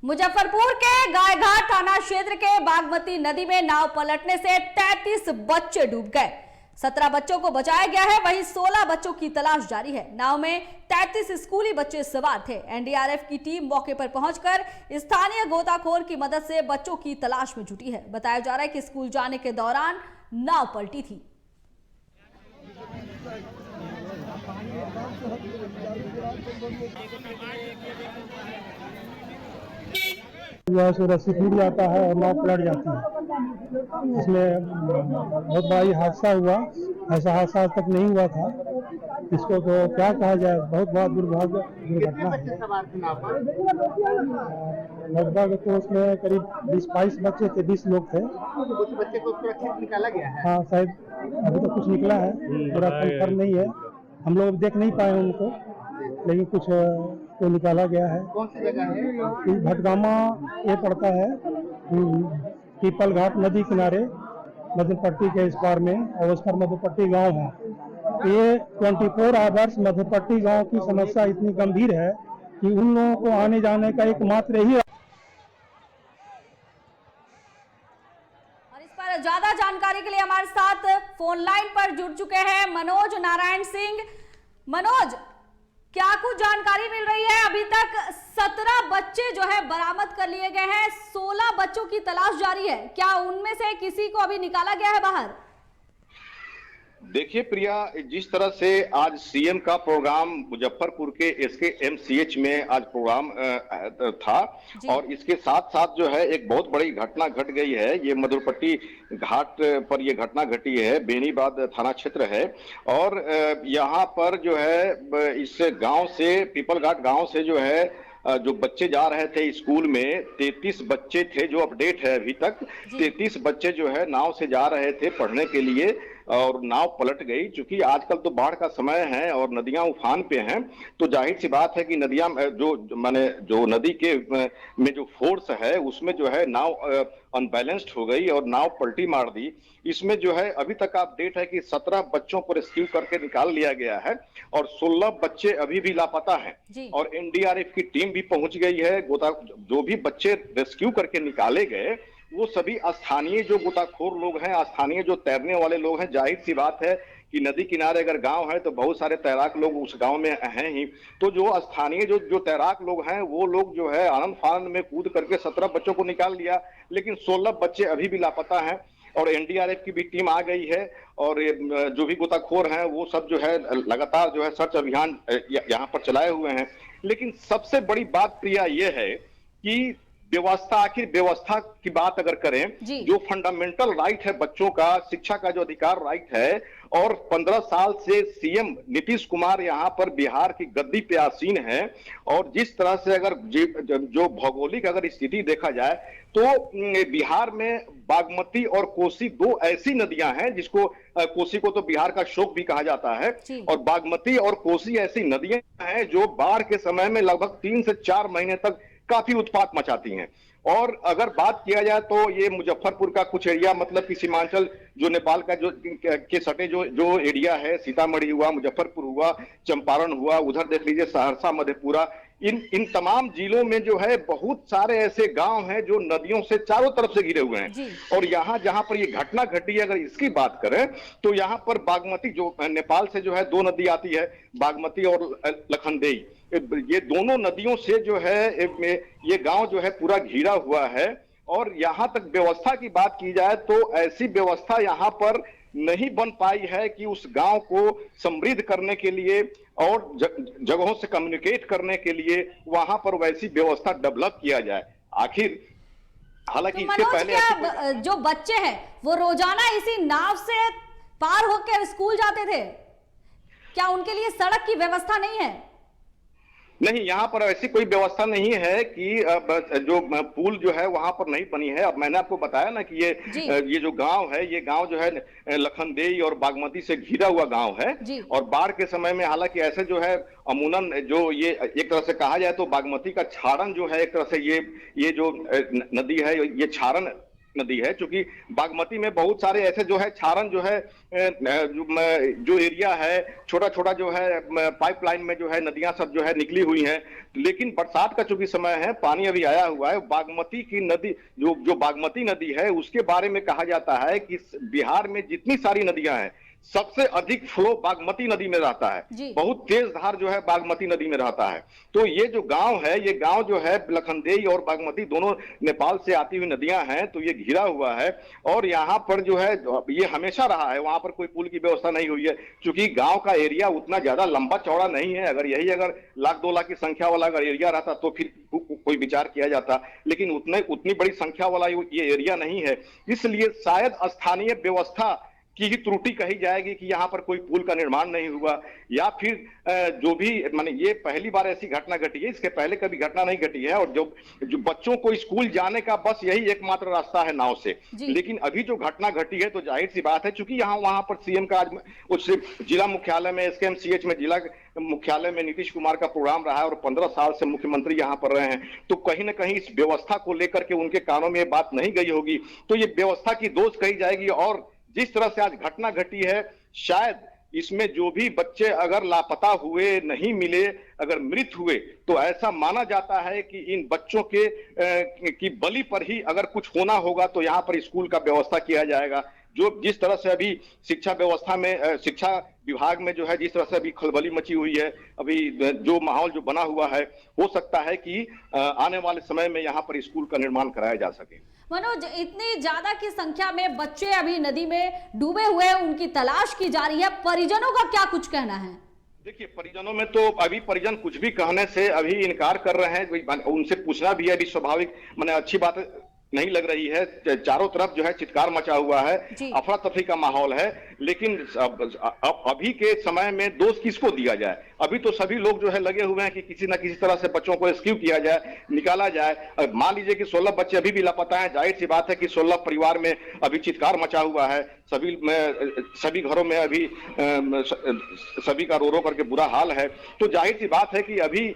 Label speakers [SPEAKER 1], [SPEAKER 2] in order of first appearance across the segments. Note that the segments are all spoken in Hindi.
[SPEAKER 1] मुजफ्फरपुर के गायघाट थाना क्षेत्र के बागमती नदी में नाव पलटने से 33 बच्चे डूब गए। 17 बच्चों को बचाया गया है, वहीं 16 बच्चों की तलाश जारी है। नाव में 33 स्कूली बच्चे सवार थे। एनडीआरएफ की टीम मौके पर पहुंचकर स्थानीय गोताखोर की मदद से बच्चों की तलाश में जुटी है। बताया जा रहा है कि स्कूल जाने के दौरान नाव पलटी थी।
[SPEAKER 2] यहाँ से रस्सी टूट जाता है और नाव पलट जाती है। इसमें बहुत बड़ा ये हादसा हुआ। ऐसा हादसा आज तक नहीं हुआ था। इसको तो क्या कहा जाए, बहुत बड़ा दुर्भाग्य दुर्घटना है। लगभग तो उसमें करीब 20-22 बच्चे थे, 20 लोग थे।
[SPEAKER 3] कुछ बच्चे को सुरक्षित निकाला गया है।
[SPEAKER 2] हाँ, शायद अभी तो कुछ निकला है, पूरा कंफर्म नहीं है। हम लोग देख नहीं पाए उनको, लेकिन कुछ को निकाला गया है।
[SPEAKER 3] कौन सी जगह है?
[SPEAKER 2] भटगामा ये पड़ता है पीपल घाट नदी किनारे मध्यपट्टी के इस पार में, और उस पर मध्यपट्टी गांव है। ये 24 आवर्स मध्यपट्टी गांव की समस्या इतनी गंभीर है कि उन लोगों को आने जाने का एकमात्र ही।
[SPEAKER 1] और इस पर ज्यादा जानकारी के लिए हमारे साथ फोन लाइन पर जुड़ चुके हैं मनोज नारायण सिंह। मनोज, क्या कुछ जानकारी मिल रही है? अभी तक 17 बच्चे जो है बरामद कर लिए गए हैं, 16 बच्चों की तलाश जारी है। क्या उनमें से किसी को अभी निकाला गया है बाहर?
[SPEAKER 4] देखिए प्रिया, जिस तरह से आज सीएम का प्रोग्राम मुजफ्फरपुर के एसकेएमसीएच में आज प्रोग्राम था, और इसके साथ साथ जो है एक बहुत बड़ी घटना घट गई है। ये मधुरपट्टी घाट पर ये घटना घटी है, बेनीबाद थाना क्षेत्र है। और यहाँ पर जो है इस गांव से, पीपल घाट गांव से जो है जो बच्चे जा रहे थे स्कूल में, 33 बच्चे थे जो अपडेट है अभी तक। 33 बच्चे जो है नाव से जा रहे थे पढ़ने के लिए, और नाव पलट गई। चूंकि आजकल तो बाढ़ का समय है और नदियां उफान पे हैं, तो जाहिर सी बात है कि नदियां जो नदी के में जो फोर्स है उसमें जो है नाव अनबैलेंस्ड हो गई और नाव पलटी मार दी। इसमें जो है अभी तक अपडेट है कि 17 बच्चों को रेस्क्यू करके निकाल लिया गया है और 16 बच्चे अभी भी लापता हैं। और एनडीआरएफ की टीम भी पहुंच गई है। जो भी बच्चे रेस्क्यू करके निकाले गए वो सभी स्थानीय जो गोताखोर लोग हैं, स्थानीय जो तैरने वाले लोग हैं। जाहिर सी बात है कि नदी किनारे अगर गांव है तो बहुत सारे तैराक लोग उस गांव में हैं ही। तो जो स्थानीय जो तैराक लोग हैं वो लोग जो है आनंद फानंद में कूद करके 17 बच्चों को निकाल लिया, लेकिन 16 बच्चे अभी भी लापता हैं। और एनडीआरएफ की भी टीम आ गई है, और जो भी गोताखोर हैं वो सब जो है लगातार जो है सर्च अभियान यहाँ पर चलाए हुए हैं। लेकिन सबसे बड़ी बात प्रिया ये है कि व्यवस्था, आखिर व्यवस्था की बात अगर करें, जो फंडामेंटल राइट है बच्चों का, शिक्षा का जो अधिकार राइट है, और 15 साल से सीएम नीतीश कुमार यहाँ पर बिहार की गद्दी पे आसीन है। और जिस तरह से अगर जो भौगोलिक अगर स्थिति देखा जाए तो बिहार में बागमती और कोसी दो ऐसी नदियां हैं जिसको, कोसी को तो बिहार का शोक भी कहा जाता है, और बागमती और कोसी ऐसी नदियां हैं जो बाढ़ के समय में लगभग 3 से 4 महीने तक काफी उत्पात मचाती हैं। और अगर बात किया जाए तो ये मुजफ्फरपुर का कुछ एरिया, मतलब कि सीमांचल जो नेपाल का जो के सटे जो एरिया है, सीतामढ़ी हुआ, मुजफ्फरपुर हुआ, चंपारण हुआ, उधर देख लीजिए सहरसा, मधेपुरा, इन तमाम जिलों में जो है बहुत सारे ऐसे गांव हैं जो नदियों से चारों तरफ से घिरे हुए हैं। और यहाँ जहां पर ये घटना घटी है, अगर इसकी बात करें तो यहाँ पर बागमती, जो नेपाल से जो है 2 नदी आती है, बागमती और लखनदेई, ये दोनों नदियों से जो है ये गांव जो है पूरा घिरा हुआ है। और यहाँ तक व्यवस्था की बात की जाए तो ऐसी व्यवस्था यहाँ पर नहीं बन पाई है कि उस गांव को समृद्ध करने के लिए और जगहों से कम्युनिकेट करने के लिए वहां पर वैसी व्यवस्था डेवलप किया जाए। आखिर हालांकि
[SPEAKER 1] तो
[SPEAKER 4] इससे पहले
[SPEAKER 1] जो बच्चे हैं वो रोजाना इसी नाव से पार होकर स्कूल जाते थे, क्या उनके लिए सड़क की व्यवस्था नहीं है?
[SPEAKER 4] नहीं, यहाँ पर ऐसी कोई व्यवस्था नहीं है कि जो पुल जो है वहां पर नहीं बनी है। अब मैंने आपको बताया ना कि ये जो गांव है, ये गांव जो है लखनदेई और बागमती से घिरा हुआ गांव है। और बाढ़ के समय में हालांकि ऐसे जो है अमूनन जो ये एक तरह से कहा जाए तो बागमती का क्षारण जो है, एक तरह से ये जो नदी है ये क्षारण नदी है, क्योंकि बागमती में बहुत सारे ऐसे जो है क्षारण जो है जो एरिया है छोटा छोटा जो है पाइपलाइन में जो है नदियां सब जो है निकली हुई हैं। लेकिन बरसात का चूंकि समय है, पानी अभी आया हुआ है, बागमती की नदी जो बागमती नदी है उसके बारे में कहा जाता है कि बिहार में जितनी सारी नदियां हैं सबसे अधिक फ्लो बागमती नदी में रहता है। बहुत तेज धार जो है बागमती नदी में रहता है। तो ये जो गांव है, ये गांव जो है लखनदेई और बागमती दोनों नेपाल से आती हुई नदियां हैं, तो ये घिरा हुआ है। और यहाँ पर जो है ये हमेशा रहा है, वहां पर कोई पुल की व्यवस्था नहीं हुई है, क्योंकि गांव का एरिया उतना ज्यादा लंबा चौड़ा नहीं है। अगर 1 लाख की संख्या वाला अगर एरिया रहता तो फिर कोई विचार किया जाता, लेकिन उतनी बड़ी संख्या वाला ये एरिया नहीं है। इसलिए शायद स्थानीय व्यवस्था की ही त्रुटि कही जाएगी कि यहाँ पर कोई पुल का निर्माण नहीं हुआ, या फिर जो भी माने ये पहली बार ऐसी घटना घटी है, इसके पहले कभी घटना नहीं घटी है। और जो बच्चों को स्कूल जाने का बस यही एकमात्र रास्ता है नाव से। लेकिन अभी जो घटना घटी है तो जाहिर सी बात है, चूंकि वहां पर सीएम का आज उससे जिला मुख्यालय में एसकेएमसीएच में जिला मुख्यालय में नीतीश कुमार का प्रोग्राम रहा है और 15 साल से मुख्यमंत्री यहाँ पर रहे हैं, तो कहीं ना कहीं इस व्यवस्था को लेकर के उनके कानों में ये बात नहीं गई होगी, तो ये व्यवस्था की दोष कही जाएगी। और जिस तरह से आज घटना घटी है, शायद इसमें जो भी बच्चे अगर लापता हुए, नहीं मिले, अगर मृत हुए, तो ऐसा माना जाता है कि इन बच्चों की बलि पर ही अगर कुछ होना होगा तो यहाँ पर स्कूल का व्यवस्था किया जाएगा। जिस तरह से अभी शिक्षा व्यवस्था में, शिक्षा विभाग में जो है जिस तरह से अभी खलबली मची हुई है, अभी जो माहौल जो बना हुआ है, हो सकता है कि आने वाले समय में यहाँ पर स्कूल का निर्माण कराया जा सके।
[SPEAKER 1] मनोज, इतनी ज्यादा की संख्या में बच्चे अभी नदी में डूबे हुए हैं, उनकी तलाश की जा रही है, परिजनों का क्या कुछ कहना है?
[SPEAKER 4] देखिए, परिजनों में तो अभी परिजन कुछ भी कहने से अभी इनकार कर रहे हैं। उनसे पूछना भी है, अभी स्वाभाविक माने अच्छी बात नहीं लग रही है। चारों तरफ जो है चित्कार मचा हुआ है, अफरा तफरी का माहौल है। लेकिन अभी के समय में दोष किसको दिया जाए? अभी तो सभी लोग जो है लगे हुए हैं कि किसी ना किसी तरह से बच्चों को रेस्क्यू किया जाए, निकाला जाए। मान लीजिए कि 16 बच्चे अभी भी लापता हैं, जाहिर सी बात है कि 16 परिवार में अभी चित्कार मचा हुआ है। सभी घरों में अभी सभी का रो रो करके बुरा हाल है। तो जाहिर सी बात है कि अभी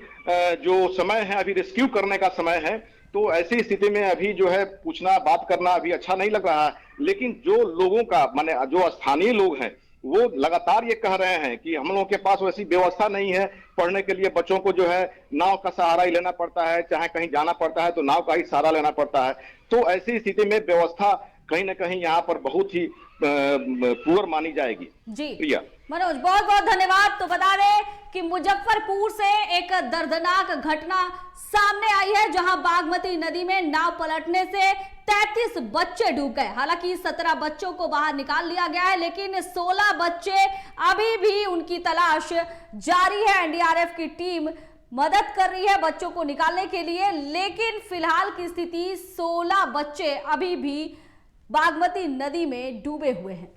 [SPEAKER 4] जो समय है, अभी रेस्क्यू करने का समय है। तो ऐसी स्थिति में अभी जो है पूछना, बात करना अभी अच्छा नहीं लग रहा है। लेकिन जो लोगों का माने जो स्थानीय लोग हैं, वो लगातार ये कह रहे हैं कि हम लोगों के पास वैसी व्यवस्था नहीं है पढ़ने के लिए। बच्चों को जो है नाव का सहारा ही लेना पड़ता है, चाहे कहीं जाना पड़ता है तो नाव का ही सहारा लेना पड़ता है। तो ऐसी स्थिति में व्यवस्था कहीं ना कहीं यहाँ पर बहुत ही पुअर मानी जाएगी।
[SPEAKER 1] जी
[SPEAKER 4] प्रिया,
[SPEAKER 1] मनोज, बहुत बहुत धन्यवाद। तो बता दें कि मुजफ्फरपुर से एक दर्दनाक घटना सामने आई है, जहां बागमती नदी में नाव पलटने से 33 बच्चे डूब गए। हालांकि 17 बच्चों को बाहर निकाल लिया गया है, लेकिन 16 बच्चे अभी भी उनकी तलाश जारी है। एनडीआरएफ की टीम मदद कर रही है बच्चों को निकालने के लिए, लेकिन फिलहाल की स्थिति 16 बच्चे अभी भी बागमती नदी में डूबे हुए हैं।